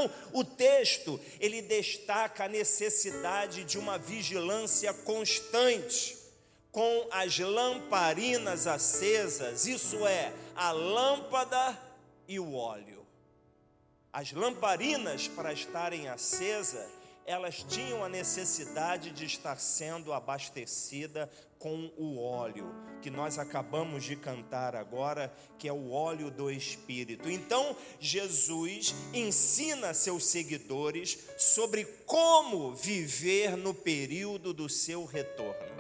Então, o texto, ele destaca a necessidade de uma vigilância constante, com as lamparinas acesas, isso é, a lâmpada e o óleo. As lamparinas, para estarem acesas, elas tinham a necessidade de estar sendo abastecida com o óleo, que nós acabamos de cantar agora, que é o óleo do Espírito. Então, Jesus ensina seus seguidores sobre como viver no período do seu retorno.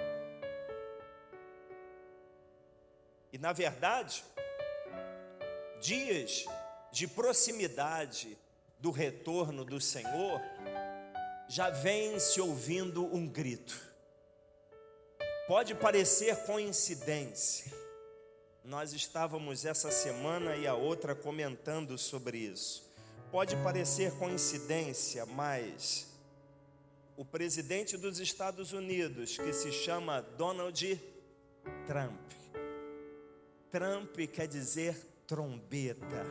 E, na verdade, dias de proximidade do retorno do Senhor, já vem se ouvindo um grito. Pode parecer coincidência. Nós estávamos essa semana e a outra comentando sobre isso. Pode parecer coincidência, mas o presidente dos Estados Unidos, que se chama Donald Trump. Trump quer dizer trombeta.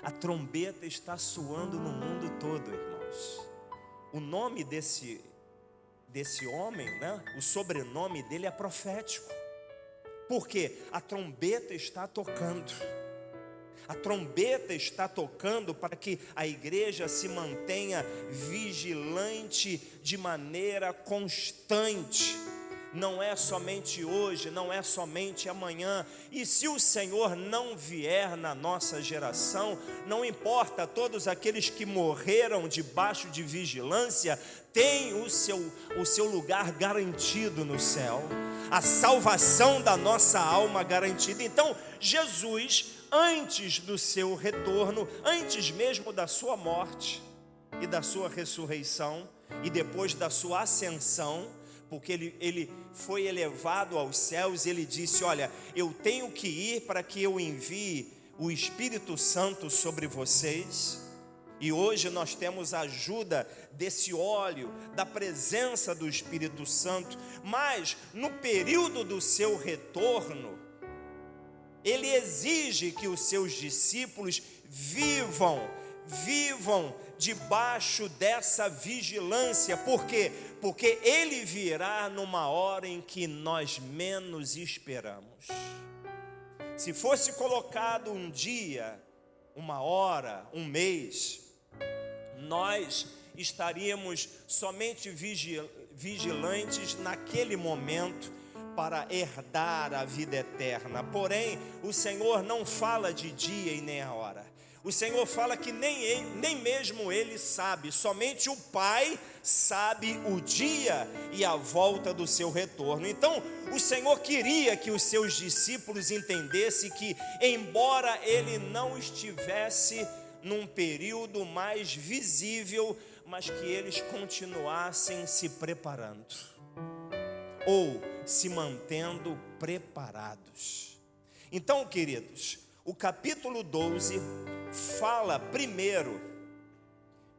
A trombeta está soando no mundo todo, irmãos. O nome desse homem, né? O sobrenome dele é profético. Porque a trombeta está tocando. A trombeta está tocando para que a igreja se mantenha vigilante de maneira constante. Não é somente hoje, não é somente amanhã. E se o Senhor não vier na nossa geração, não importa, todos aqueles que morreram debaixo de vigilância têm o seu lugar garantido no céu, a salvação da nossa alma garantida. Então, Jesus, antes do seu retorno, antes mesmo da sua morte e da sua ressurreição, e depois da sua ascensão, porque ele foi elevado aos céus, ele disse: olha, eu tenho que ir para que eu envie o Espírito Santo sobre vocês. E hoje nós temos a ajuda desse óleo, da presença do Espírito Santo. Mas no período do seu retorno, ele exige que os seus discípulos vivam debaixo dessa vigilância. Por quê? Porque ele virá numa hora em que nós menos esperamos. Se fosse colocado um dia, uma hora, um mês, nós estaríamos somente vigilantes naquele momento para herdar a vida eterna. Porém, o Senhor não fala de dia e nem a hora. O Senhor fala que nem mesmo Ele sabe, somente o Pai sabe o dia e a volta do seu retorno. Então, o Senhor queria que os seus discípulos entendessem que, embora Ele não estivesse num período mais visível, mas que eles continuassem se preparando, ou se mantendo preparados. Então, queridos, o capítulo 12 fala primeiro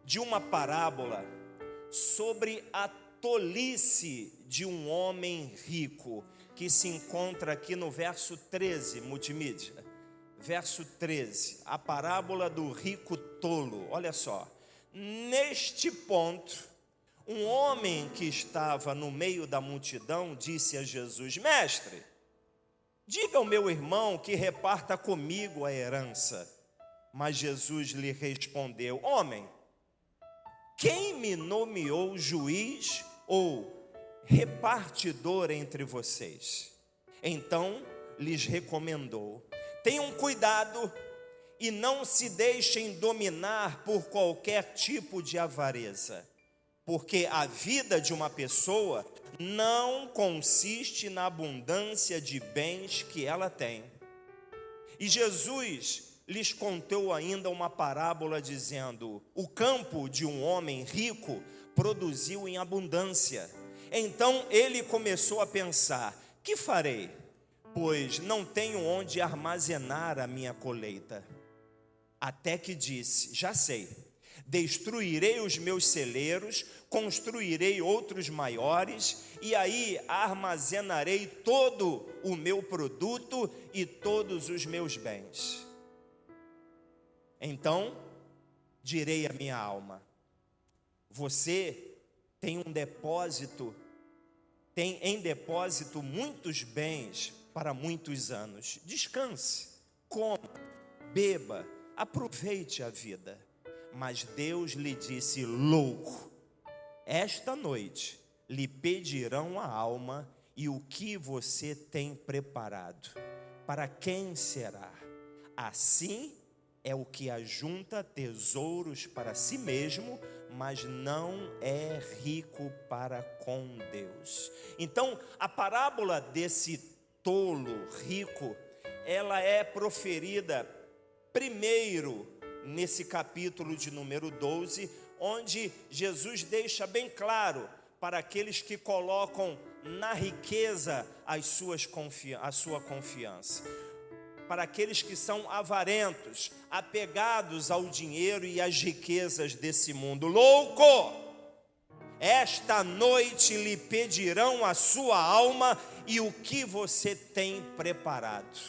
de uma parábola sobre a tolice de um homem rico, que se encontra aqui no verso 13, multimídia. Verso 13, a parábola do rico tolo. Olha só, neste ponto, um homem que estava no meio da multidão disse a Jesus: mestre, diga ao meu irmão que reparta comigo a herança. Mas Jesus lhe respondeu: homem, quem me nomeou juiz ou repartidor entre vocês? Então lhes recomendou: tenham cuidado e não se deixem dominar por qualquer tipo de avareza, porque a vida de uma pessoa não consiste na abundância de bens que ela tem. E Jesus lhes contou ainda uma parábola dizendo: o campo de um homem rico produziu em abundância. Então ele começou a pensar: que farei? Pois não tenho onde armazenar a minha colheita. Até que disse: já sei, destruirei os meus celeiros, construirei outros maiores, e aí armazenarei todo o meu produto e todos os meus bens. Então direi à minha alma: você tem em depósito muitos bens para muitos anos. Descanse, coma, beba, aproveite a vida. Mas Deus lhe disse: louco, esta noite lhe pedirão a alma, e o que você tem preparado, para quem será? Assim é o que ajunta tesouros para si mesmo, mas não é rico para com Deus. Então, a parábola desse tolo rico, ela é proferida primeiro nesse capítulo de número 12, onde Jesus deixa bem claro para aqueles que colocam na riqueza a sua confiança, para aqueles que são avarentos, apegados ao dinheiro e às riquezas desse mundo. Louco, esta noite lhe pedirão a sua alma, e o que você tem preparado.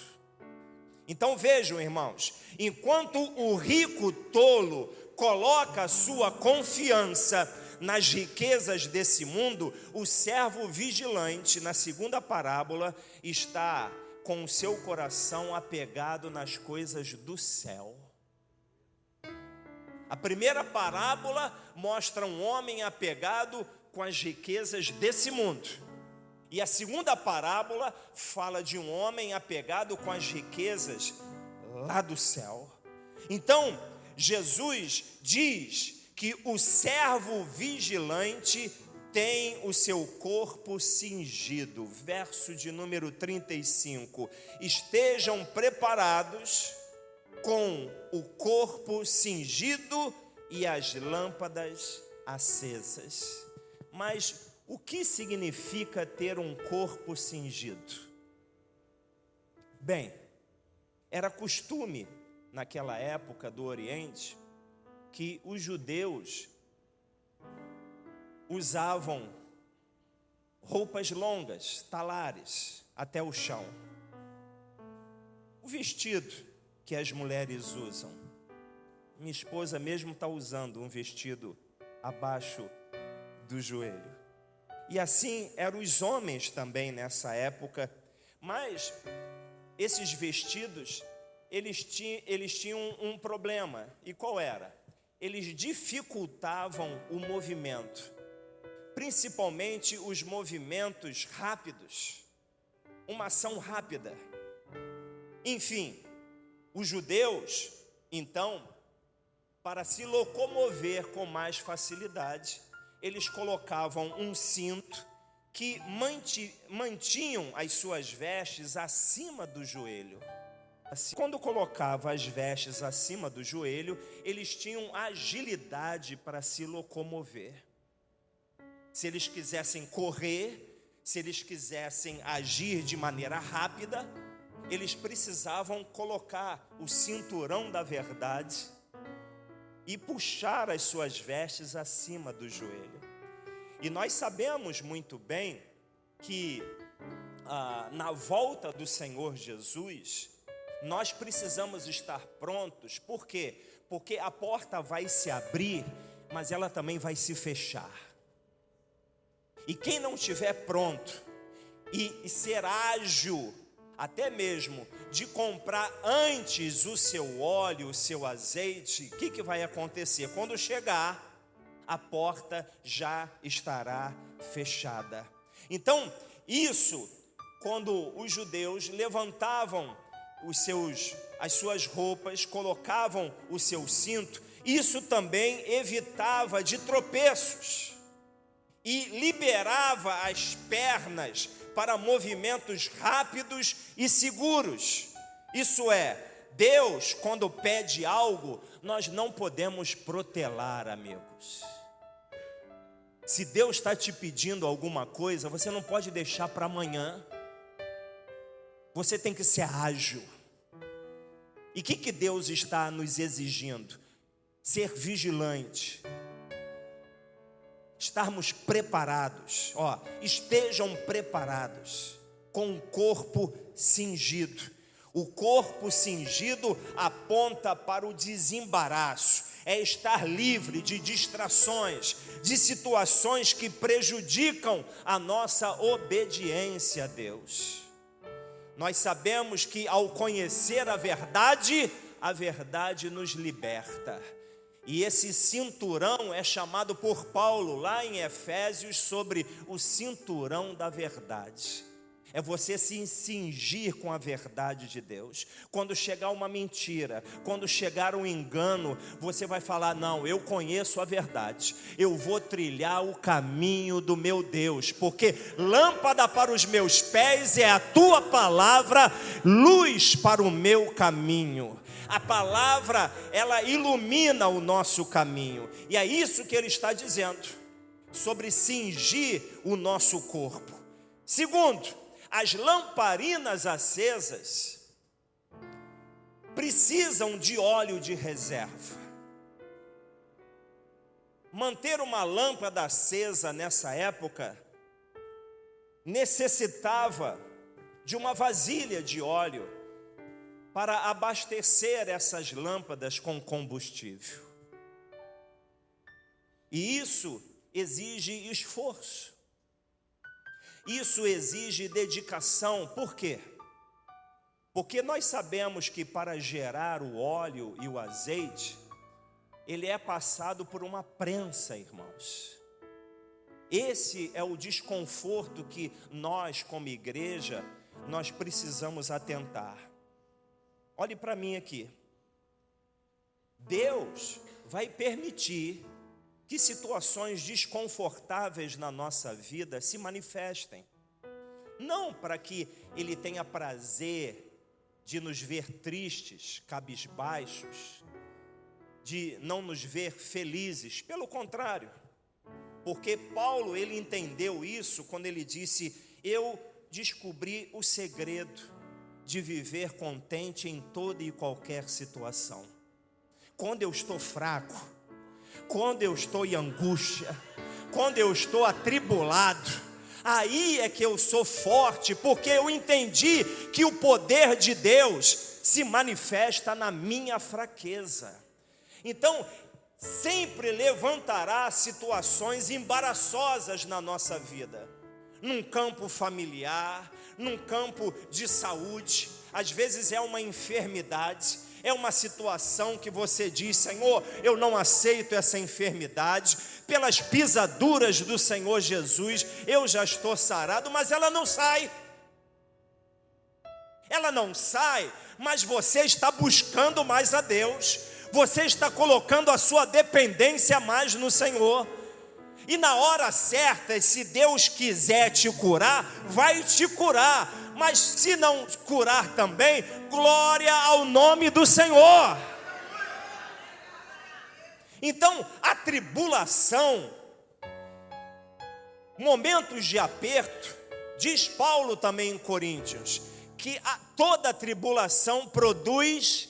Então vejam, irmãos, enquanto o rico tolo coloca a sua confiança nas riquezas desse mundo, o servo vigilante, na segunda parábola, está com o seu coração apegado nas coisas do céu. A primeira parábola mostra um homem apegado com as riquezas desse mundo, e a segunda parábola fala de um homem apegado com as riquezas lá do céu. Então, Jesus diz que o servo vigilante tem o seu corpo cingido. Verso de número 35. Estejam preparados com o corpo cingido e as lâmpadas acesas. Mas o que significa ter um corpo cingido? Bem, era costume naquela época do Oriente que os judeus usavam roupas longas, talares, até o chão. O vestido que as mulheres usam. Minha esposa mesmo está usando um vestido abaixo do joelho. E assim eram os homens também nessa época. Mas esses vestidos, eles tinham um problema. E qual era? Eles dificultavam o movimento, principalmente os movimentos rápidos, uma ação rápida. Enfim, os judeus, então, para se locomover com mais facilidade, eles colocavam um cinto que mantinham as suas vestes acima do joelho. Assim, quando colocava as vestes acima do joelho, eles tinham agilidade para se locomover. Se eles quisessem correr, se eles quisessem agir de maneira rápida, eles precisavam colocar o cinturão da verdade e puxar as suas vestes acima do joelho. E nós sabemos muito bem que na volta do Senhor Jesus, nós precisamos estar prontos. Por quê? Porque a porta vai se abrir, mas ela também vai se fechar. E quem não estiver pronto e ser ágil, até mesmo de comprar antes o seu óleo, o seu azeite, o que vai acontecer? Quando chegar, a porta já estará fechada. Então, isso, quando os judeus levantavam as suas roupas, colocavam o seu cinto, isso também evitava de tropeços e liberava as pernas para movimentos rápidos e seguros. Isso é, Deus, quando pede algo, nós não podemos protelar, amigos. Se Deus está te pedindo alguma coisa, você não pode deixar para amanhã. Você tem que ser ágil. E o que Deus está nos exigindo? Ser vigilante. Estarmos preparados. Estejam preparados com o corpo cingido. O corpo cingido aponta para o desembaraço. é estar livre de distrações, de situações que prejudicam a nossa obediência a Deus. Nós sabemos que ao conhecer a verdade nos liberta. E esse cinturão é chamado por Paulo lá em Efésios sobre o cinturão da verdade. É você se cingir com a verdade de Deus. Quando chegar uma mentira, quando chegar um engano, você vai falar: não, eu conheço a verdade, eu vou trilhar o caminho do meu Deus, porque lâmpada para os meus pés é a tua palavra, luz para o meu caminho. A palavra, ela ilumina o nosso caminho, e é isso que ele está dizendo, sobre cingir o nosso corpo. Segundo, as lamparinas acesas precisam de óleo de reserva. Manter uma lâmpada acesa nessa época necessitava de uma vasilha de óleo para abastecer essas lâmpadas com combustível. E isso exige esforço. Isso exige dedicação. Por quê? Porque nós sabemos que para gerar o óleo e o azeite, ele é passado por uma prensa, irmãos. Esse é o desconforto que nós, como igreja, nós precisamos atentar. Olhe para mim aqui. Deus vai permitir que situações desconfortáveis na nossa vida se manifestem. Não para que Ele tenha prazer de nos ver tristes, cabisbaixos, de não nos ver felizes. Pelo contrário, porque Paulo, ele entendeu isso quando ele disse: eu descobri o segredo de viver contente em toda e qualquer situação. Quando eu estou fraco, quando eu estou em angústia, quando eu estou atribulado, aí é que eu sou forte, porque eu entendi que o poder de Deus se manifesta na minha fraqueza. Então, sempre levantará situações embaraçosas na nossa vida, num campo familiar, num campo de saúde. Às vezes é uma enfermidade, é uma situação que você diz: Senhor, eu não aceito essa enfermidade, pelas pisaduras do Senhor Jesus eu já estou sarado, mas ela não sai. Ela não sai, mas você está buscando mais a Deus, você está colocando a sua dependência mais no Senhor. E na hora certa, se Deus quiser te curar, vai te curar. Mas se não curar também, glória ao nome do Senhor. Então, a tribulação, momentos de aperto, diz Paulo também em Coríntios, que toda tribulação produz,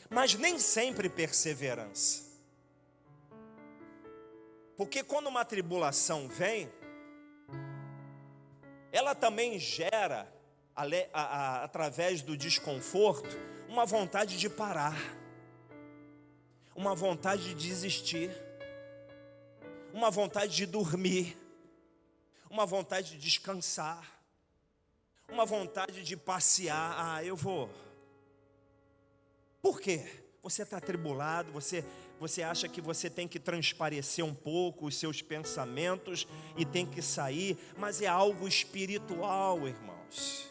mas nem sempre perseverança. Porque quando uma tribulação vem, ela também gera, através do desconforto, uma vontade de parar, uma vontade de desistir, uma vontade de dormir, uma vontade de descansar, uma vontade de passear. Eu vou. Por quê? Você está atribulado, você acha que você tem que transparecer um pouco os seus pensamentos e tem que sair, mas é algo espiritual, irmãos.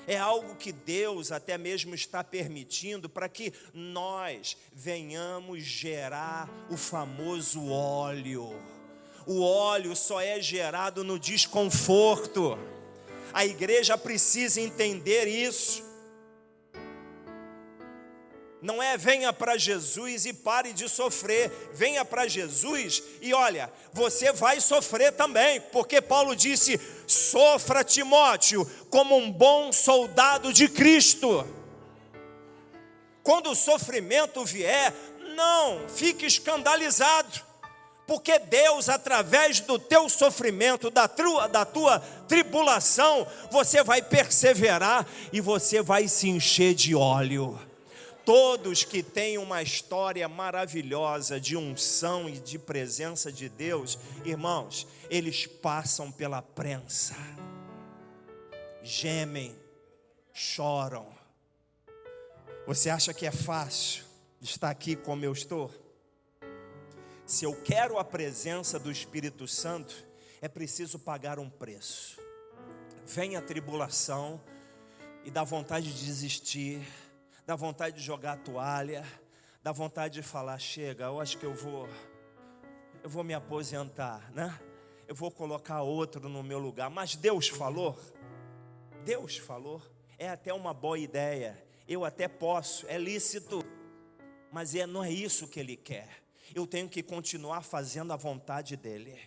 É algo que Deus até mesmo está permitindo para que nós venhamos gerar o famoso óleo. O óleo só é gerado no desconforto. A igreja precisa entender isso. Não é venha para Jesus e pare de sofrer. Venha para Jesus e olha, você vai sofrer também, porque Paulo disse: sofra, Timóteo, como um bom soldado de Cristo. Quando o sofrimento vier, não fique escandalizado, porque Deus, através do teu sofrimento, da tua tribulação, você vai perseverar e você vai se encher de óleo. Todos que têm uma história maravilhosa de unção e de presença de Deus, irmãos, eles passam pela prensa, gemem, choram. Você acha que é fácil estar aqui como eu estou? Se eu quero a presença do Espírito Santo, é preciso pagar um preço. Vem a tribulação e dá vontade de desistir, dá vontade de jogar a toalha, dá vontade de falar, chega, eu acho que eu vou me aposentar, né? Eu vou colocar outro no meu lugar. Mas Deus falou, é até uma boa ideia, eu até posso, é lícito, mas não é isso que Ele quer. Eu tenho que continuar fazendo a vontade dEle,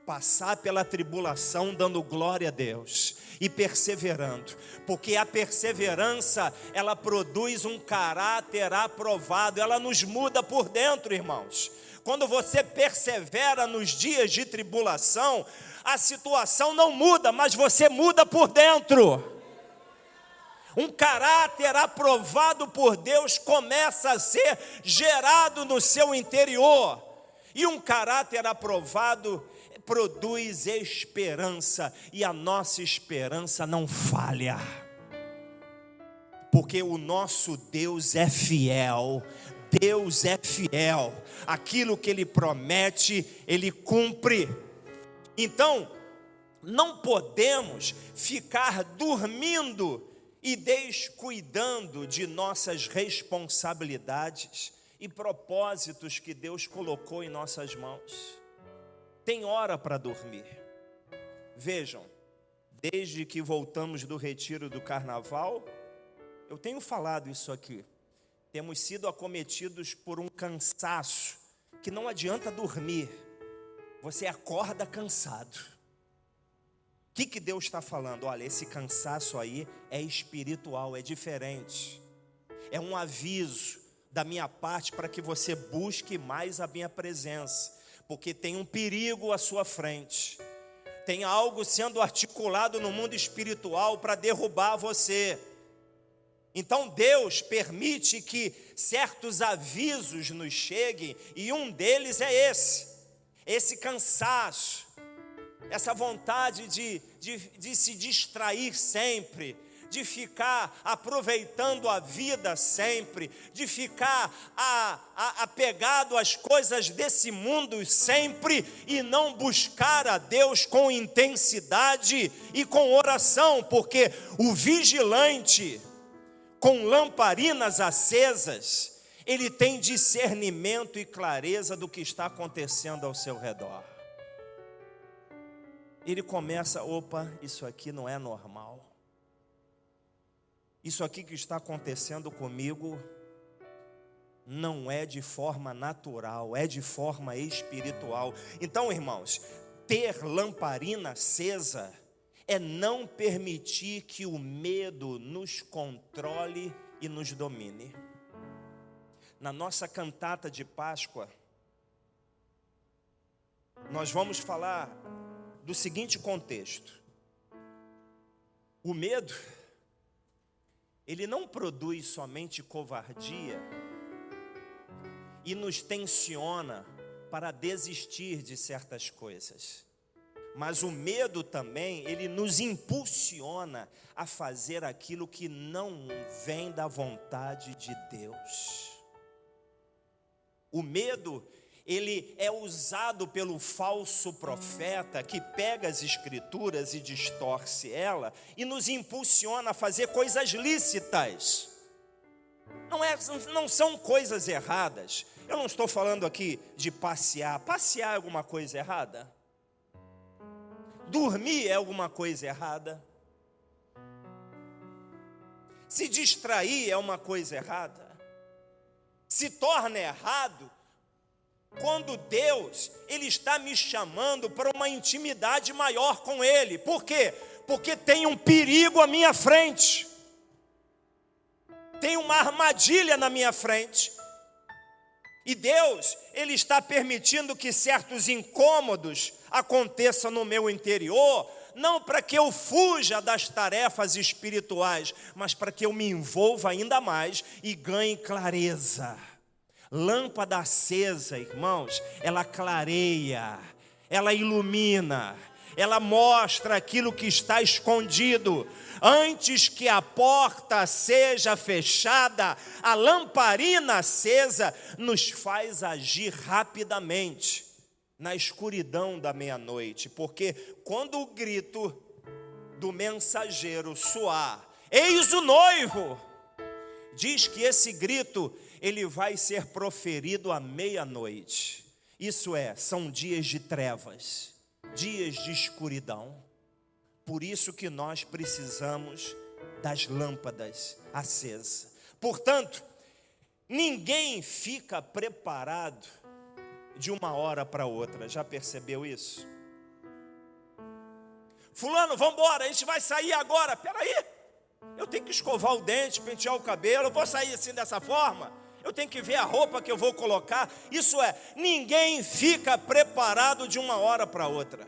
passar pela tribulação dando glória a Deus e perseverando, porque a perseverança, ela produz um caráter aprovado, ela nos muda por dentro, irmãos. Quando você persevera nos dias de tribulação, a situação não muda, mas você muda por dentro. Um caráter aprovado por Deus começa a ser gerado no seu interior, e um caráter aprovado produz esperança, e a nossa esperança não falha, porque o nosso Deus é fiel. Deus é fiel, aquilo que Ele promete, Ele cumpre. Então, não podemos ficar dormindo e descuidando de nossas responsabilidades e propósitos que Deus colocou em nossas mãos. Tem hora para dormir. Vejam, desde que voltamos do retiro do carnaval, eu tenho falado isso aqui. Temos sido acometidos por um cansaço que não adianta dormir. Você acorda cansado. O que Deus está falando? Olha, esse cansaço aí é espiritual, é diferente. É um aviso da minha parte para que você busque mais a minha presença, porque tem um perigo à sua frente. Tem algo sendo articulado no mundo espiritual para derrubar você. Então Deus permite que certos avisos nos cheguem, e um deles é esse cansaço, essa vontade de se distrair sempre, de ficar aproveitando a vida sempre, de ficar apegado às coisas desse mundo sempre, e não buscar a Deus com intensidade e com oração, porque o vigilante com lamparinas acesas, ele tem discernimento e clareza do que está acontecendo ao seu redor. Ele começa, opa, isso aqui não é normal. Isso aqui que está acontecendo comigo não é de forma natural, é de forma espiritual. Então, irmãos, ter lamparina acesa é não permitir que o medo nos controle e nos domine. Na nossa cantata de Páscoa, nós vamos falar do seguinte contexto: o medo, ele não produz somente covardia e nos tensiona para desistir de certas coisas, mas o medo também, ele nos impulsiona a fazer aquilo que não vem da vontade de Deus. O medo, ele é usado pelo falso profeta que pega as escrituras e distorce ela e nos impulsiona a fazer coisas lícitas. Não são coisas erradas. Eu não estou falando aqui de passear. Passear é alguma coisa errada? Dormir é alguma coisa errada? Se distrair é uma coisa errada? Se torna errado quando Deus, Ele está me chamando para uma intimidade maior com Ele. Por quê? Porque tem um perigo à minha frente. Tem uma armadilha na minha frente. E Deus, Ele está permitindo que certos incômodos aconteçam no meu interior, não para que eu fuja das tarefas espirituais, mas para que eu me envolva ainda mais e ganhe clareza. Lâmpada acesa, irmãos, ela clareia, ela ilumina, ela mostra aquilo que está escondido. Antes que a porta seja fechada, a lamparina acesa nos faz agir rapidamente na escuridão da meia-noite, porque quando o grito do mensageiro soar, eis o noivo, diz que esse grito ele vai ser proferido à meia-noite. Isso são dias de trevas, dias de escuridão. Por isso que nós precisamos das lâmpadas acesas. Portanto, ninguém fica preparado de uma hora para outra. Já percebeu isso? Fulano, vamos embora, a gente vai sair agora. Peraí, eu tenho que escovar o dente, pentear o cabelo. Eu vou sair assim dessa forma? Eu tenho que ver a roupa que eu vou colocar. Isso ninguém fica preparado de uma hora para outra.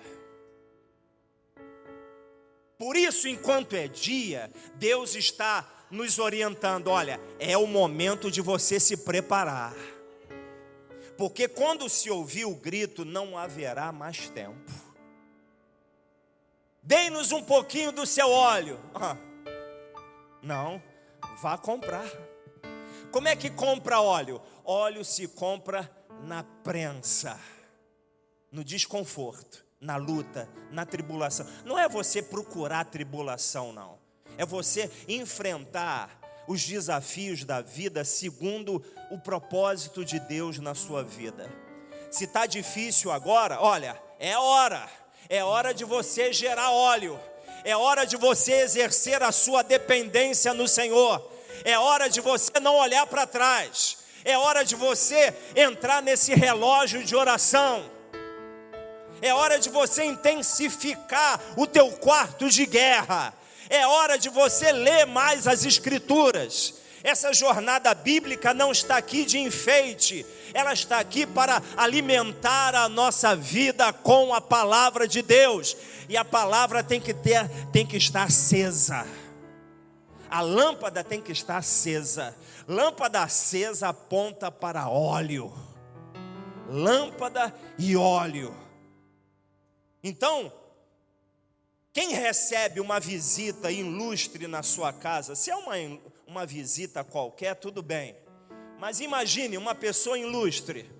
Por isso, enquanto é dia, Deus está nos orientando. Olha, é o momento de você se preparar. Porque quando se ouvir o grito, não haverá mais tempo. Dê-nos um pouquinho do seu óleo. Não, vá comprar. Como é que compra óleo? Óleo se compra na prensa, no desconforto, na luta, na tribulação. Não é você procurar tribulação, não. É você enfrentar os desafios da vida segundo o propósito de Deus na sua vida. Se está difícil agora, olha, é hora de você gerar óleo, é hora de você exercer a sua dependência no Senhor, é hora de você não olhar para trás, é hora de você entrar nesse relógio de oração, é hora de você intensificar o teu quarto de guerra, é hora de você ler mais as Escrituras. Essa jornada bíblica não está aqui de enfeite, ela está aqui para alimentar a nossa vida com a palavra de Deus, e a palavra tem que estar acesa. A lâmpada tem que estar acesa. Lâmpada acesa aponta para óleo. Lâmpada e óleo. Então, quem recebe uma visita ilustre na sua casa, se é uma visita qualquer, tudo bem. Mas imagine uma pessoa ilustre.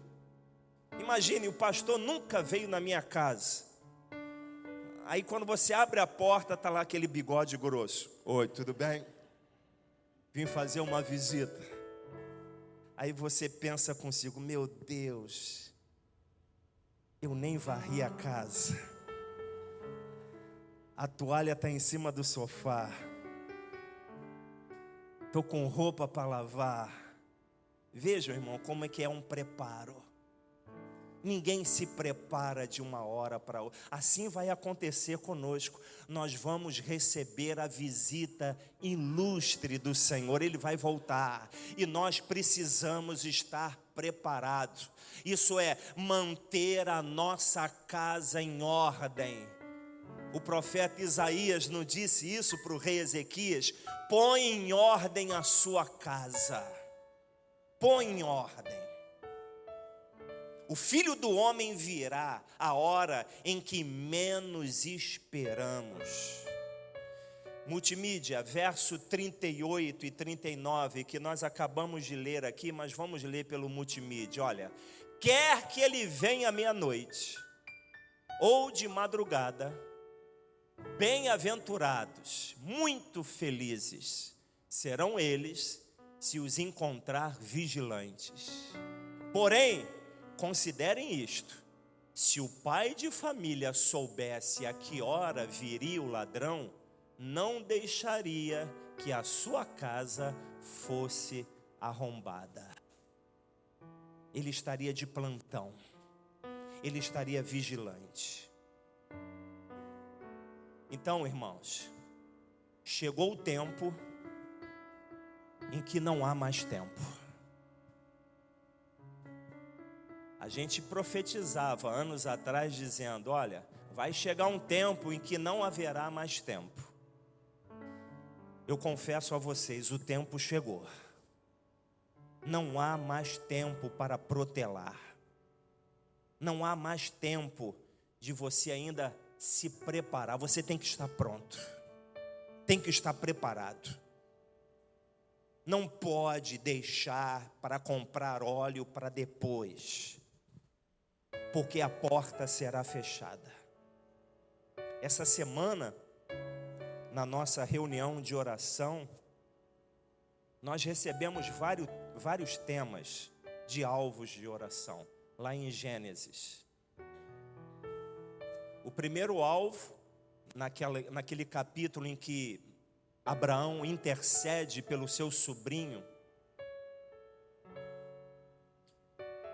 Imagine, o pastor nunca veio na minha casa. Aí quando você abre a porta, está lá aquele bigode grosso. Oi, tudo bem? Vim fazer uma visita. Aí você pensa consigo, meu Deus, eu nem varri a casa. A toalha está em cima do sofá. Estou com roupa para lavar. Vejam, irmão, como é que é um preparo. Ninguém se prepara de uma hora para outra. Assim vai acontecer conosco. Nós vamos receber a visita ilustre do Senhor. Ele vai voltar. E nós precisamos estar preparados. Isso é manter a nossa casa em ordem. O profeta Isaías não disse isso para o rei Ezequias? Põe em ordem a sua casa. Põe em ordem. O Filho do Homem virá a hora em que menos esperamos. Multimídia, verso 38 e 39, que nós acabamos de ler aqui, mas vamos ler pelo multimídia. Olha, quer que ele venha à meia-noite, ou de madrugada, bem-aventurados, muito felizes, serão eles se os encontrar vigilantes. Porém, considerem isto: se o pai de família soubesse a que hora viria o ladrão, não deixaria que a sua casa fosse arrombada. Ele estaria de plantão, ele estaria vigilante. Então, irmãos, chegou o tempo em que não há mais tempo. A gente profetizava anos atrás dizendo, olha, vai chegar um tempo em que não haverá mais tempo. Eu confesso a vocês, o tempo chegou. Não há mais tempo para protelar. Não há mais tempo de você ainda se preparar. Você tem que estar pronto. Tem que estar preparado. Não pode deixar para comprar óleo para depois, porque a porta será fechada. Essa semana, na nossa reunião de oração, nós recebemos vários temas de alvos de oração, lá em Gênesis. O primeiro alvo, naquele capítulo em que Abraão intercede pelo seu sobrinho,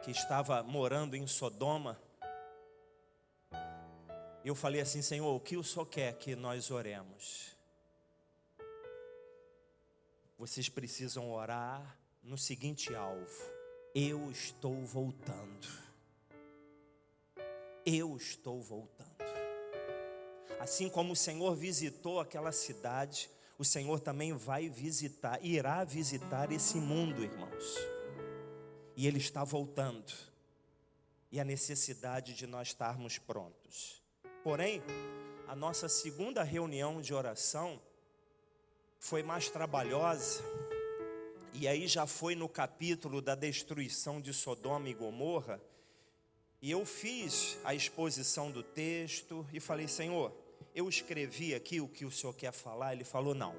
que estava morando em Sodoma. Eu falei assim: Senhor, o que o Senhor quer que nós oremos? Vocês precisam orar no seguinte alvo: eu estou voltando. Eu estou voltando. Assim como o Senhor visitou aquela cidade, o Senhor também irá visitar esse mundo, irmãos. E Ele está voltando. E a necessidade de nós estarmos prontos. Porém, a nossa segunda reunião de oração foi mais trabalhosa. E aí já foi no capítulo da destruição de Sodoma e Gomorra. E eu fiz a exposição do texto e falei: Senhor, eu escrevi aqui o que o Senhor quer falar. Ele falou: não.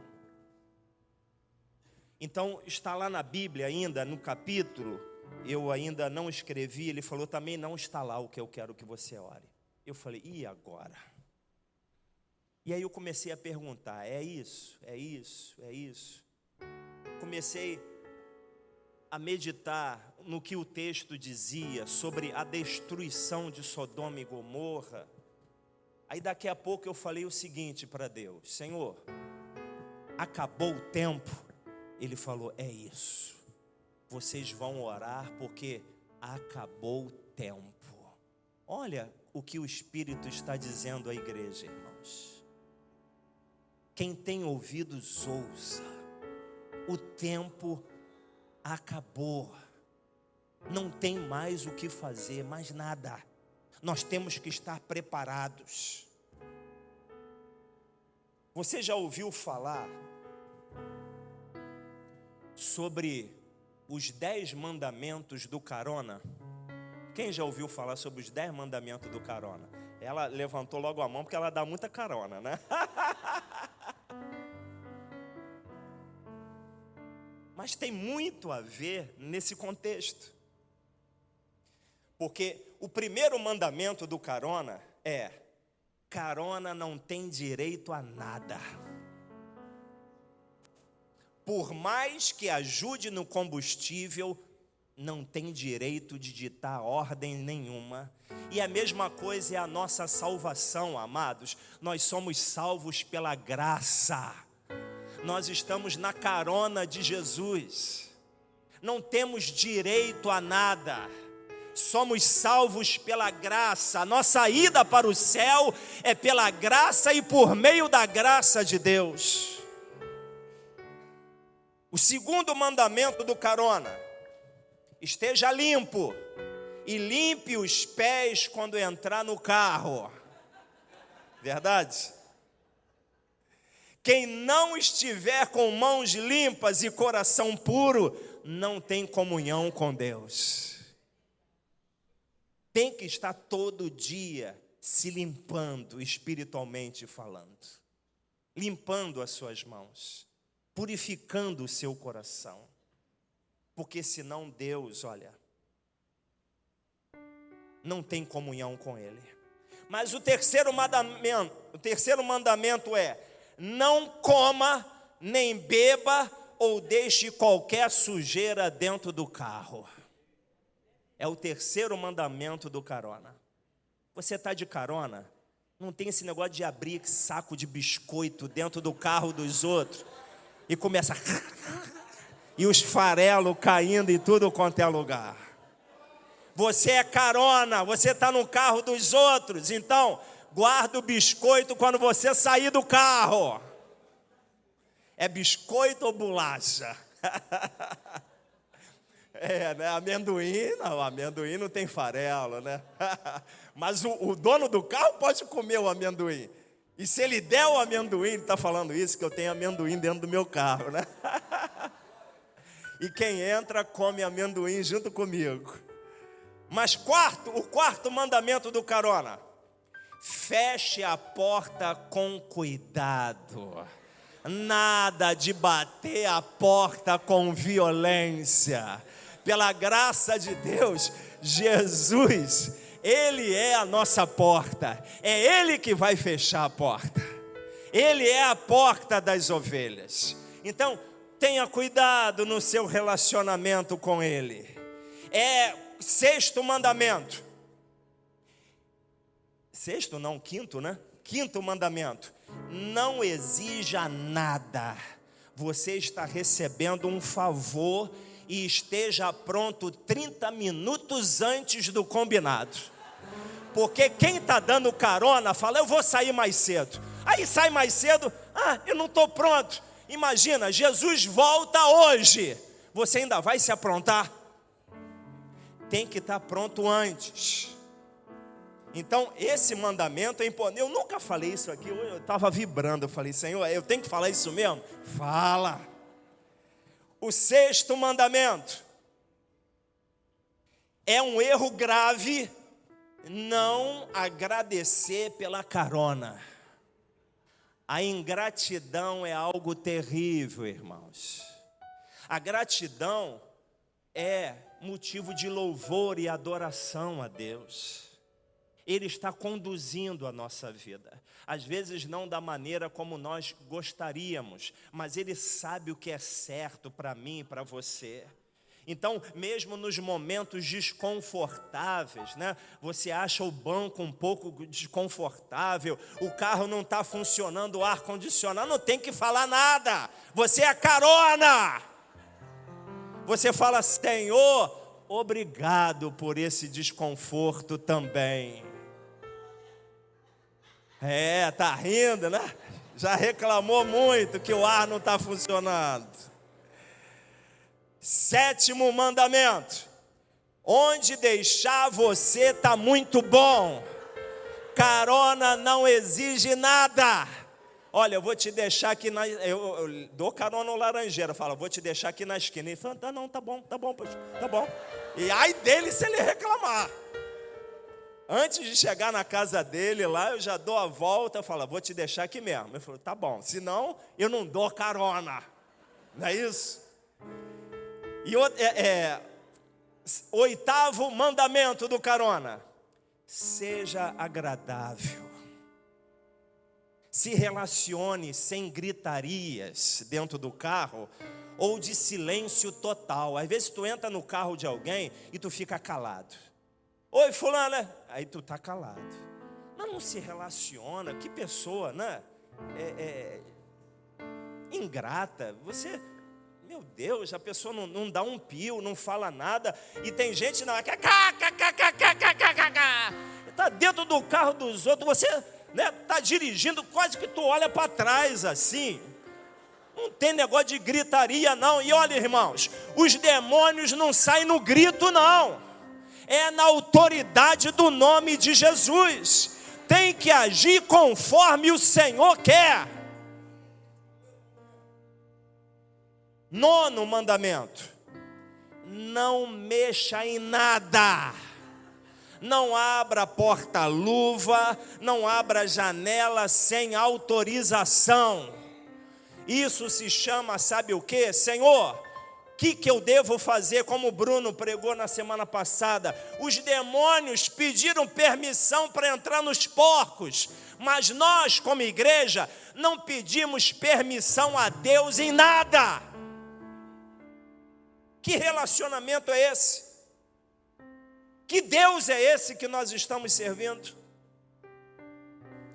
Então está lá na Bíblia ainda, no capítulo, eu ainda não escrevi. Ele falou: também não está lá o que eu quero que você ore. Eu falei: e agora? E aí eu comecei a perguntar: é isso? É isso? É isso? Comecei a meditar no que o texto dizia sobre a destruição de Sodoma e Gomorra. Aí daqui a pouco eu falei o seguinte para Deus: Senhor, acabou o tempo? Ele falou: é isso. Vocês vão orar porque acabou o tempo. Olha o que o Espírito está dizendo à igreja, irmãos. Quem tem ouvidos, ouça. O tempo acabou. Não tem mais o que fazer, mais nada. Nós temos que estar preparados. Você já ouviu falar sobre os 10 mandamentos do carona? Quem já ouviu falar sobre os 10 mandamentos do carona? Ela levantou logo a mão porque ela dá muita carona, né? Mas tem muito a ver nesse contexto. Porque o primeiro mandamento do carona é: carona não tem direito a nada. Por mais que ajude no combustível, não tem direito de ditar ordem nenhuma. E a mesma coisa é a nossa salvação, amados. Nós somos salvos pela graça. Nós estamos na carona de Jesus. Não temos direito a nada. Somos salvos pela graça. A nossa ida para o céu é pela graça e por meio da graça de Deus. O segundo mandamento do carona: esteja limpo e limpe os pés quando entrar no carro. Verdade? Quem não estiver com mãos limpas e coração puro, não tem comunhão com Deus. Tem que estar todo dia se limpando, espiritualmente falando. Limpando as suas mãos, purificando o seu coração. Porque senão Deus, olha, não tem comunhão com Ele. Mas o terceiro mandamento é: não coma, nem beba ou deixe qualquer sujeira dentro do carro. É o terceiro mandamento do carona. Você está de carona, não tem esse negócio de abrir saco de biscoito dentro do carro dos outros e começa e os farelos caindo em tudo quanto é lugar. Você é carona, você está no carro dos outros, então guarda o biscoito quando você sair do carro. É biscoito ou bolacha? Né? Amendoim não tem farelo, né? Mas o dono do carro pode comer o amendoim. E se ele der o amendoim, ele está falando isso, que eu tenho amendoim dentro do meu carro, né? E quem entra, come amendoim junto comigo. Mas o quarto mandamento do carona: feche a porta com cuidado. Nada de bater a porta com violência. Pela graça de Deus, Jesus, Ele é a nossa porta. É Ele que vai fechar a porta. Ele é a porta das ovelhas. Então, tenha cuidado no seu relacionamento com Ele. Sexto mandamento. Sexto não, quinto, né? Quinto mandamento: não exija nada. Você está recebendo um favor e esteja pronto 30 minutos antes do combinado. Porque quem está dando carona fala: eu vou sair mais cedo. Aí sai mais cedo: eu não estou pronto. Imagina, Jesus volta hoje. Você ainda vai se aprontar? Tem que estar pronto antes. Então, esse mandamento é importante. Eu nunca falei isso aqui, eu estava vibrando. Eu falei: Senhor, eu tenho que falar isso mesmo? Fala. O sexto mandamento: é um erro grave não agradecer pela carona. A ingratidão é algo terrível, irmãos. A gratidão é motivo de louvor e adoração a Deus. Ele está conduzindo a nossa vida. Às vezes não da maneira como nós gostaríamos, mas Ele sabe o que é certo para mim e para você. Então, mesmo nos momentos desconfortáveis, né? Você acha o banco um pouco desconfortável, o carro não está funcionando, o ar-condicionado, não tem que falar nada. Você é carona. Você fala: Senhor, obrigado por esse desconforto também. Tá rindo, né? Já reclamou muito que o ar não está funcionando. Sétimo mandamento: onde deixar você está muito bom. Carona não exige nada. Olha, eu vou te deixar aqui eu dou carona no Laranjeira. Fala: vou te deixar aqui na esquina. Ele fala: tá bom, tá bom. E ai dele se ele reclamar. Antes de chegar na casa dele lá, eu já dou a volta. Eu falo: vou te deixar aqui mesmo. Ele falou: tá bom, senão eu não dou carona. Não é isso? E oitavo mandamento do carona: seja agradável. Se relacione sem gritarias dentro do carro ou de silêncio total. Às vezes tu entra no carro de alguém e tu fica calado. Oi, fulana. Aí tu tá calado. Mas não se relaciona. Que pessoa, né? Ingrata. Você... Meu Deus, a pessoa não dá um pio, não fala nada. E tem gente na está dentro do carro dos outros. Você está dirigindo, quase que tu olha para trás assim. Não tem negócio de gritaria não. E olha, irmãos, os demônios não saem no grito não. É na autoridade do nome de Jesus. Tem que agir conforme o Senhor quer. Nono mandamento: não mexa em nada. Não abra porta-luva, não abra janela sem autorização. Isso se chama, sabe o quê? Senhor, o que eu devo fazer? Como o Bruno pregou na semana passada, os demônios pediram permissão para entrar nos porcos, mas nós, como igreja, não pedimos permissão a Deus em nada. Que relacionamento é esse? Que Deus é esse que nós estamos servindo?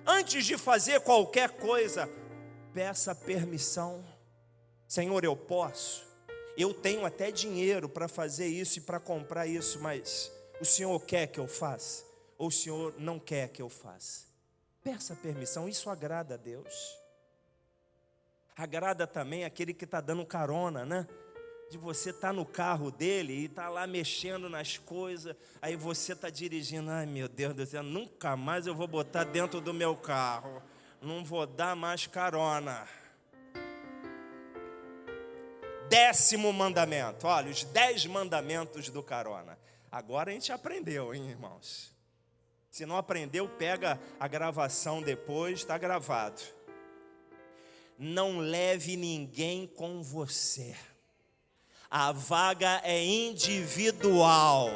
Antes de fazer qualquer coisa, peça permissão. Senhor, eu posso? Eu tenho até dinheiro para fazer isso e para comprar isso, mas o Senhor quer que eu faça? Ou o Senhor não quer que eu faça? Peça permissão, isso agrada a Deus. Agrada também aquele que está dando carona, né? De você estar no carro dele e estar lá mexendo nas coisas, aí você está dirigindo, ai meu Deus do céu, nunca mais eu vou botar dentro do meu carro, não vou dar mais carona. 10º mandamento, olha, os 10 mandamentos do carona. Agora a gente aprendeu, hein, irmãos? Se não aprendeu, pega a gravação depois, está gravado. Não leve ninguém com você. A vaga é individual.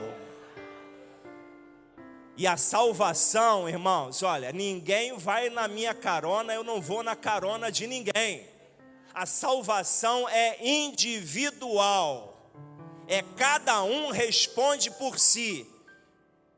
E a salvação, irmãos, olha, ninguém vai na minha carona, eu não vou na carona de ninguém. A salvação é individual. É cada um responde por si.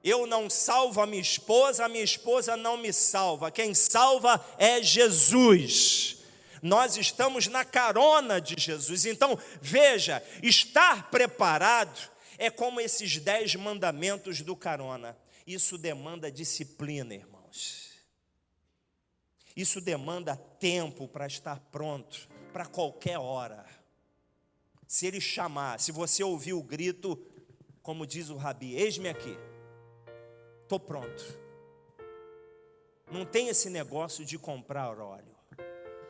Eu não salvo a minha esposa não me salva. Quem salva é Jesus. Nós estamos na carona de Jesus. Então, veja, estar preparado é como esses 10 mandamentos do carona. Isso demanda disciplina, irmãos. Isso demanda tempo para estar pronto, para qualquer hora. Se ele chamar, se você ouvir o grito, como diz o Rabi, eis-me aqui, estou pronto. Não tem esse negócio de comprar óleo.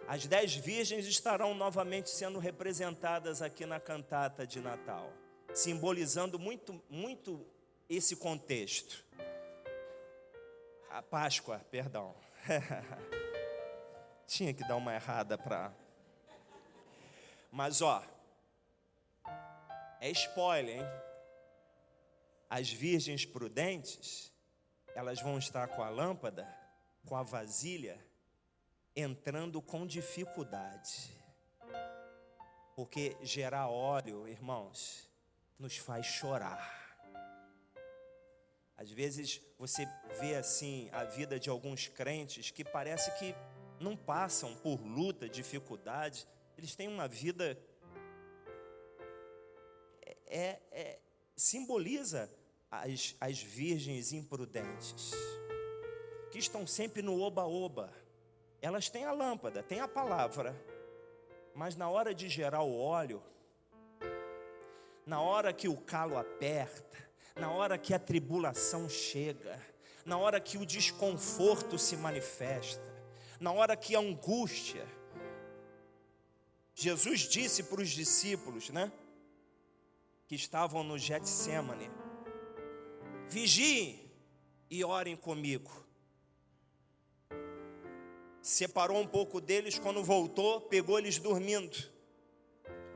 As 10 virgens estarão novamente sendo representadas aqui na cantata de Natal, simbolizando muito esse contexto. A Páscoa, perdão. Tinha que dar uma errada para... Mas ó, é spoiler, hein? As virgens prudentes, elas vão estar com a lâmpada, com a vasilha, entrando com dificuldade. Porque gerar óleo, irmãos, nos faz chorar. Às vezes você vê assim a vida de alguns crentes que parece que não passam por luta, dificuldade. Eles têm uma vida... simboliza as virgens imprudentes, que estão sempre no oba-oba. Elas têm a lâmpada, têm a palavra, mas na hora de gerar o óleo, na hora que o calo aperta, na hora que a tribulação chega, na hora que o desconforto se manifesta, na hora que a angústia... Jesus disse para os discípulos, né, que estavam no Getsêmani: vigiem e orem comigo. Separou um pouco deles, quando voltou, pegou eles dormindo.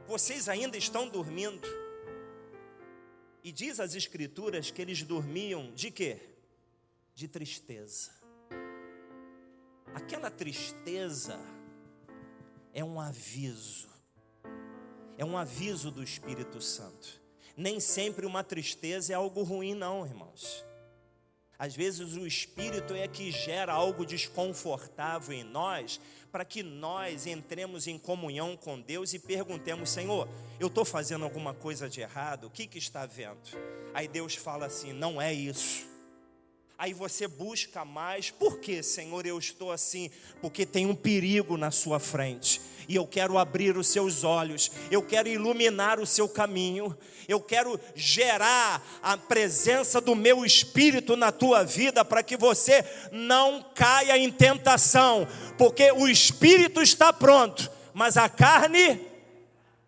Vocês ainda estão dormindo? E diz as Escrituras que eles dormiam de quê? De tristeza. Aquela tristeza é um aviso. É um aviso do Espírito Santo. Nem sempre uma tristeza é algo ruim, não, irmãos. Às vezes o Espírito é que gera algo desconfortável em nós, para que nós entremos em comunhão com Deus e perguntemos: Senhor, eu estou fazendo alguma coisa de errado? O que está vendo? Aí Deus fala assim: não é isso. Aí você busca mais. Por que, Senhor, eu estou assim? Porque tem um perigo na sua frente, e eu quero abrir os seus olhos, eu quero iluminar o seu caminho, eu quero gerar a presença do meu Espírito na tua vida, para que você não caia em tentação, porque o Espírito está pronto, mas a carne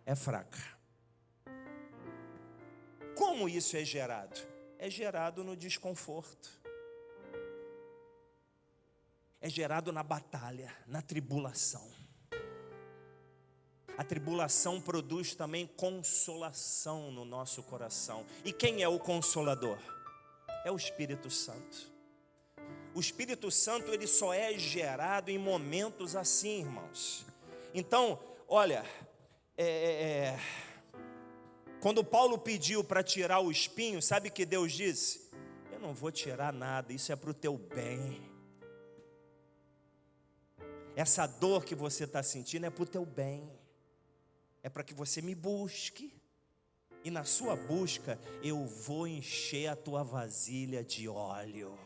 é fraca. Como isso é gerado? É gerado no desconforto. É gerado na batalha, na tribulação. A tribulação produz também consolação no nosso coração. E quem é o consolador? É o Espírito Santo. O Espírito Santo, ele só é gerado em momentos assim, irmãos. Então, olha, quando Paulo pediu para tirar o espinho, sabe o que Deus disse? Eu não vou tirar nada, isso é para o teu bem. Essa dor que você está sentindo é para o teu bem. É para que você me busque. E na sua busca, eu vou encher a tua vasilha de óleo.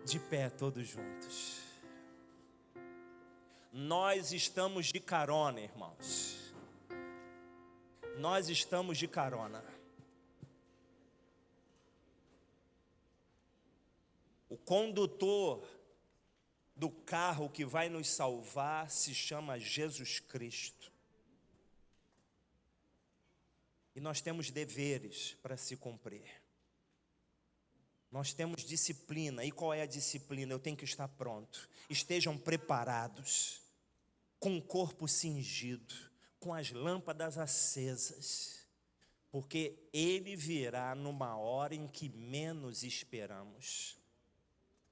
De pé todos juntos. Nós estamos de carona, irmãos. Nós estamos de carona. O condutor do carro que vai nos salvar se chama Jesus Cristo. E nós temos deveres para se cumprir. Nós temos disciplina. E qual é a disciplina? Eu tenho que estar pronto. Estejam preparados, com o corpo cingido, com as lâmpadas acesas, porque Ele virá numa hora em que menos esperamos.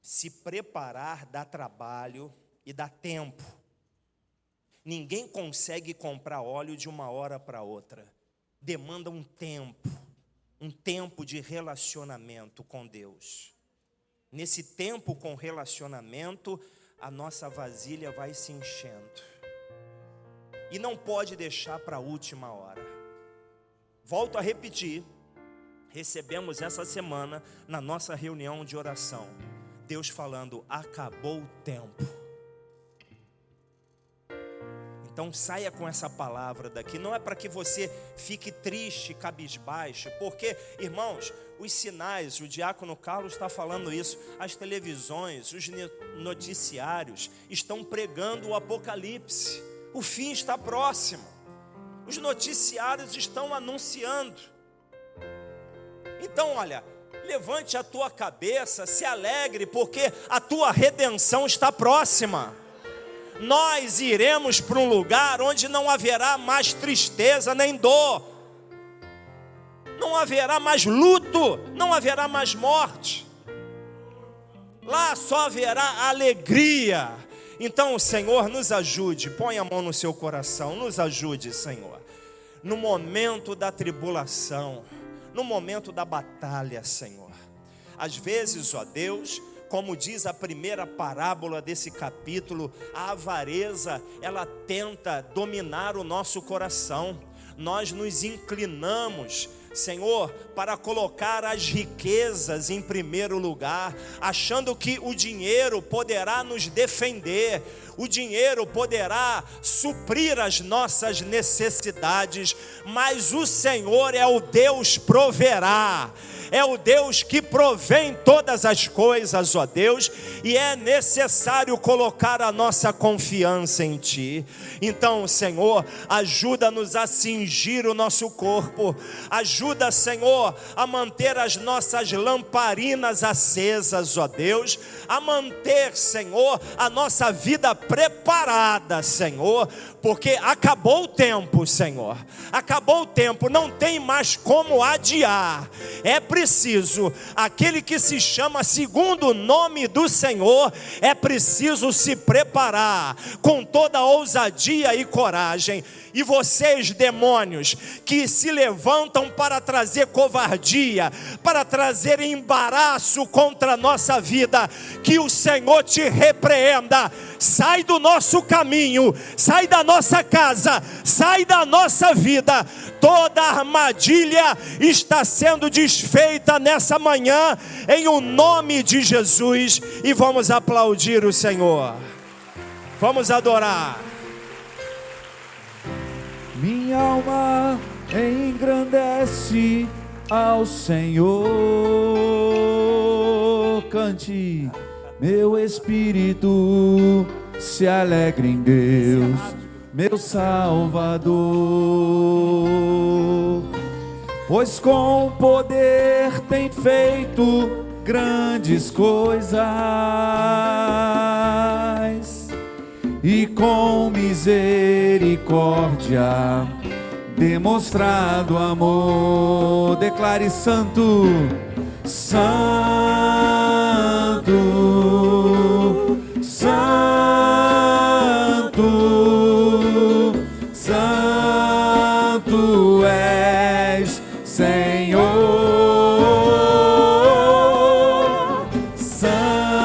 Se preparar dá trabalho e dá tempo. Ninguém consegue comprar óleo de uma hora para outra. Demanda um tempo de relacionamento com Deus. Nesse tempo com relacionamento, a nossa vasilha vai se enchendo. E não pode deixar para a última hora. Volto a repetir, recebemos essa semana, na nossa reunião de oração, Deus falando, acabou o tempo. Então saia com essa palavra daqui, não é para que você fique triste, cabisbaixo, porque, irmãos, os sinais, o diácono Carlos está falando isso, as televisões, os noticiários estão pregando o Apocalipse, o fim está próximo, os noticiários estão anunciando. Então olha, levante a tua cabeça, se alegre, porque a tua redenção está próxima. Nós iremos para um lugar onde não haverá mais tristeza nem dor, não haverá mais luto, não haverá mais morte. Lá só haverá alegria. Então, Senhor, nos ajude, põe a mão no seu coração, nos ajude, Senhor, no momento da tribulação, no momento da batalha, Senhor. Às vezes, ó Deus, como diz a primeira parábola desse capítulo, a avareza, ela tenta dominar o nosso coração. Nós nos inclinamos, Senhor, para colocar as riquezas em primeiro lugar, achando que o dinheiro poderá nos defender, o dinheiro poderá suprir as nossas necessidades, mas o Senhor é o Deus proverá, é o Deus que provém todas as coisas, ó Deus, e é necessário colocar a nossa confiança em Ti. Então, Senhor, ajuda-nos a cingir o nosso corpo, ajuda, Senhor, a manter as nossas lamparinas acesas, ó Deus, a manter, Senhor, a nossa vida preparada, Senhor, porque acabou o tempo, Senhor, acabou o tempo, não tem mais como adiar. É preciso, aquele que se chama segundo o nome do Senhor, é preciso se preparar com toda ousadia e coragem. E vocês, demônios, que se levantam para trazer covardia, para trazer embaraço contra a nossa vida, que o Senhor te repreenda. Sai do nosso caminho, sai da nossa casa, sai da nossa vida. Toda armadilha está sendo desfeita nessa manhã, em o nome de Jesus. E vamos aplaudir o Senhor, vamos adorar. Minha alma engrandece ao Senhor, cante, meu espírito se alegra em Deus, meu Salvador, pois com poder tem feito grandes coisas, e com misericórdia demonstrado amor. Declare: santo, santo, santo, santo és, Senhor. Santo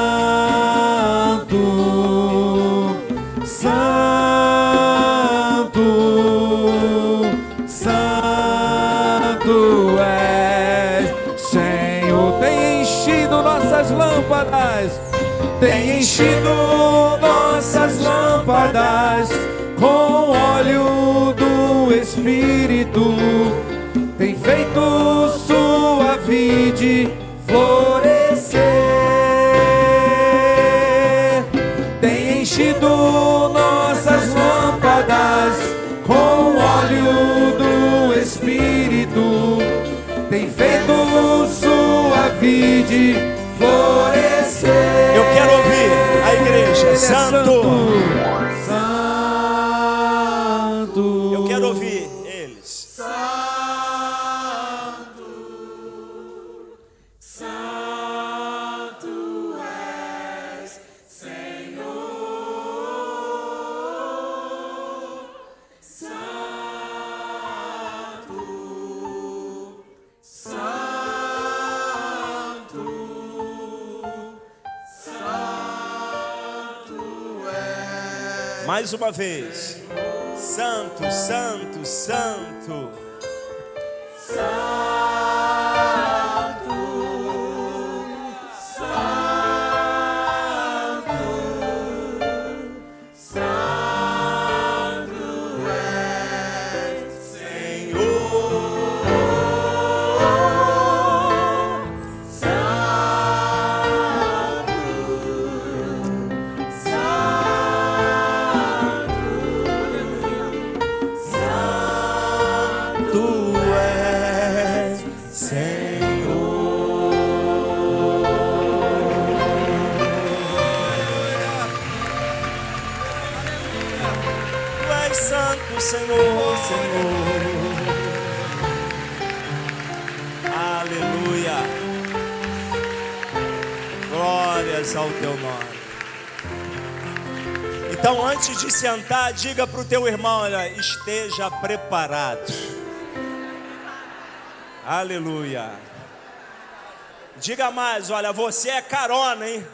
és, Senhor. Tem enchido nossas lâmpadas tem enchido nossas lâmpadas com óleo do Espírito, tem feito sua vide florescer, tem enchido nossas lâmpadas com óleo do Espírito, tem feito sua vide florescer. Eu quero ouvir a igreja. Ele é Santo. Santo. Eu quero ouvir eles. Mais uma vez. Santo, santo, santo. Santo, Senhor, Senhor. Aleluia. Glórias ao teu nome. Então, antes de sentar, diga para o teu irmão: olha, esteja preparado. Aleluia. Diga mais: olha, você é carona, hein?